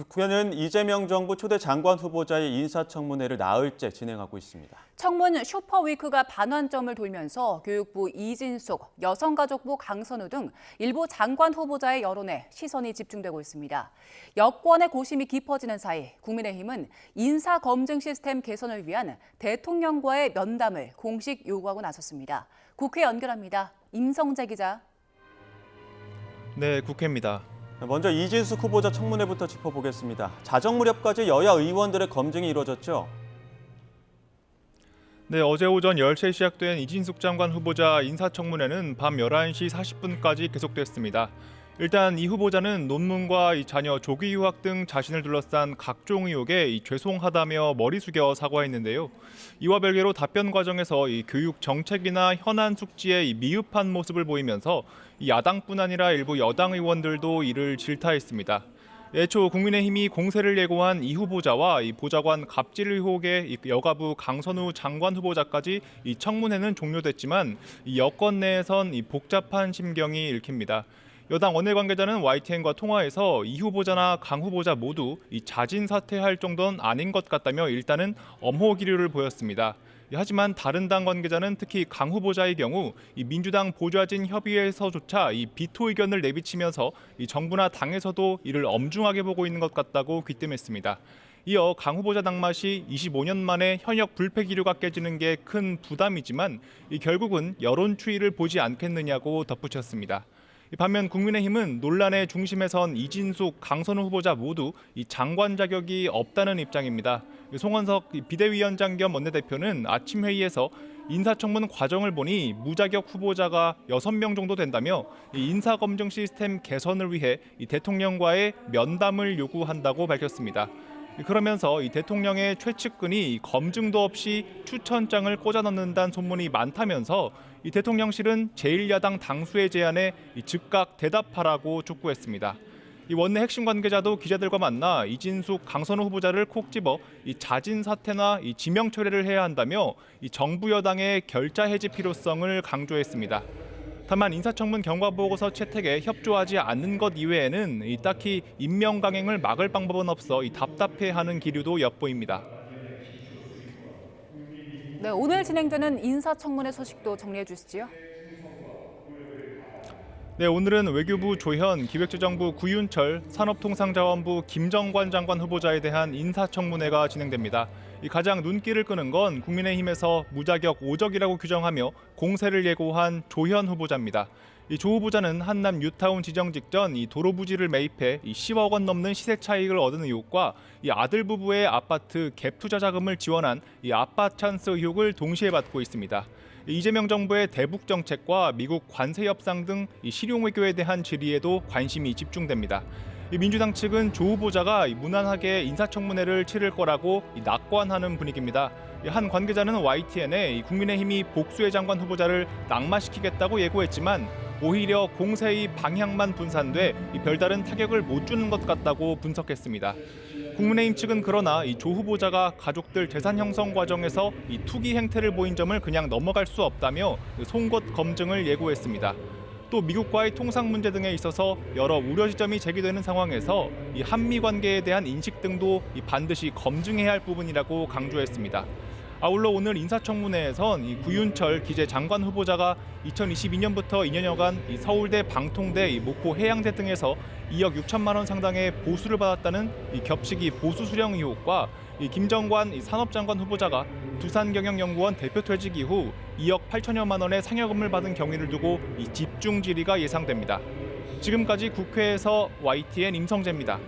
국회는 이재명 정부 초대 장관 후보자의 인사청문회를 나흘째 진행하고 있습니다. 청문 슈퍼위크가 반환점을 돌면서 교육부 이진숙, 여성가족부 강선우 등 일부 장관 후보자의 여론에 시선이 집중되고 있습니다. 여권의 고심이 깊어지는 사이 국민의힘은 인사검증 시스템 개선을 위한 대통령과의 면담을 공식 요구하고 나섰습니다. 국회 연결합니다. 임성재 기자. 네, 국회입니다. 먼저 이진숙 후보자 청문회부터 짚어보겠습니다. 자정 무렵까지 여야 의원들의 검증이 이루어졌죠? 네, 어제 오전 10시에 시작된 이진숙 장관 후보자 인사청문회는 밤 11시 40분까지 계속됐습니다. 일단 이 후보자는 논문과 자녀 조기 유학 등 자신을 둘러싼 각종 의혹에 죄송하다며 머리 숙여 사과했는데요. 이와 별개로 답변 과정에서 교육 정책이나 현안 숙지에 미흡한 모습을 보이면서 야당뿐 아니라 일부 여당 의원들도 이를 질타했습니다. 애초 국민의힘이 공세를 예고한 이 후보자와 보좌관 갑질 의혹의 여가부 강선우 장관 후보자까지 청문회는 종료됐지만 여권 내에선 복잡한 심경이 읽힙니다. 여당 원내 관계자는 YTN과 통화에서 이 후보자나 강 후보자 모두 자진 사퇴할 정도는 아닌 것 같다며 일단은 엄호 기류를 보였습니다. 하지만 다른 당 관계자는 특히 강 후보자의 경우 민주당 보좌진 협의회에서조차 비토 의견을 내비치면서 정부나 당에서도 이를 엄중하게 보고 있는 것 같다고 귀띔했습니다. 이어 강 후보자 당맛이 25년 만에 현역 불패 기류가 깨지는 게 큰 부담이지만 결국은 여론 추이를 보지 않겠느냐고 덧붙였습니다. 반면 국민의힘은 논란의 중심에 선 이진숙, 강선우 후보자 모두 장관 자격이 없다는 입장입니다. 송원석 비대위원장 겸 원내대표는 아침 회의에서 인사청문 과정을 보니 무자격 후보자가 6명 정도 된다며 인사검증 시스템 개선을 위해 대통령과의 면담을 요구한다고 밝혔습니다. 그러면서 대통령의 최측근이 검증도 없이 추천장을 꽂아 넣는다는 소문이 많다면서 대통령실은 제1야당 당수의 제안에 즉각 대답하라고 촉구했습니다. 원내 핵심 관계자도 기자들과 만나 이진숙, 강선우 후보자를 콕 집어 자진 사퇴나 지명 철회를 해야 한다며 정부 여당의 결자 해지 필요성을 강조했습니다. 다만 인사청문 경과보고서 채택에 협조하지 않는 것 이외에는 딱히 임명 강행을 막을 방법은 없어 답답해하는 기류도 엿보입니다. 네, 오늘 진행되는 인사청문회 소식도 정리해 주시지요. 네, 오늘은 외교부 조현, 기획재정부 구윤철, 산업통상자원부 김정관 장관 후보자에 대한 인사청문회가 진행됩니다. 가장 눈길을 끄는 건 국민의힘에서 무자격 오적이라고 규정하며 공세를 예고한 조현 후보자입니다. 조 후보자는 한남 뉴타운 지정 직전 도로 부지를 매입해 10억 원 넘는 시세 차익을 얻은 의혹과 아들 부부의 아파트 갭 투자 자금을 지원한 아빠 찬스 의혹을 동시에 받고 있습니다. 이재명 정부의 대북 정책과 미국 관세 협상 등 실용 외교에 대한 질의에도 관심이 집중됩니다. 민주당 측은 조 후보자가 무난하게 인사청문회를 치를 거라고 낙관하는 분위기입니다. 한 관계자는 YTN에 국민의힘이 복수의 장관 후보자를 낙마시키겠다고 예고했지만 오히려 공세의 방향만 분산돼 별다른 타격을 못 주는 것 같다고 분석했습니다. 국민의힘 측은 그러나 조 후보자가 가족들 재산 형성 과정에서 투기 행태를 보인 점을 그냥 넘어갈 수 없다며 송곳 검증을 예고했습니다. 또 미국과의 통상 문제 등에 있어서 여러 우려 지점이 제기되는 상황에서 한미 관계에 대한 인식 등도 반드시 검증해야 할 부분이라고 강조했습니다. 아울러 오늘 인사청문회에선 구윤철 기재 장관 후보자가 2022년부터 2년여간 서울대, 방통대, 목포 해양대 등에서 2억 6천만 원 상당의 보수를 받았다는 겹치기 보수 수령 의혹과 김정관 산업장관 후보자가 두산경영연구원 대표 퇴직 이후 2억 8천여만 원의 상여금을 받은 경위를 두고 집중 질의가 예상됩니다. 지금까지 국회에서 YTN 임성재입니다.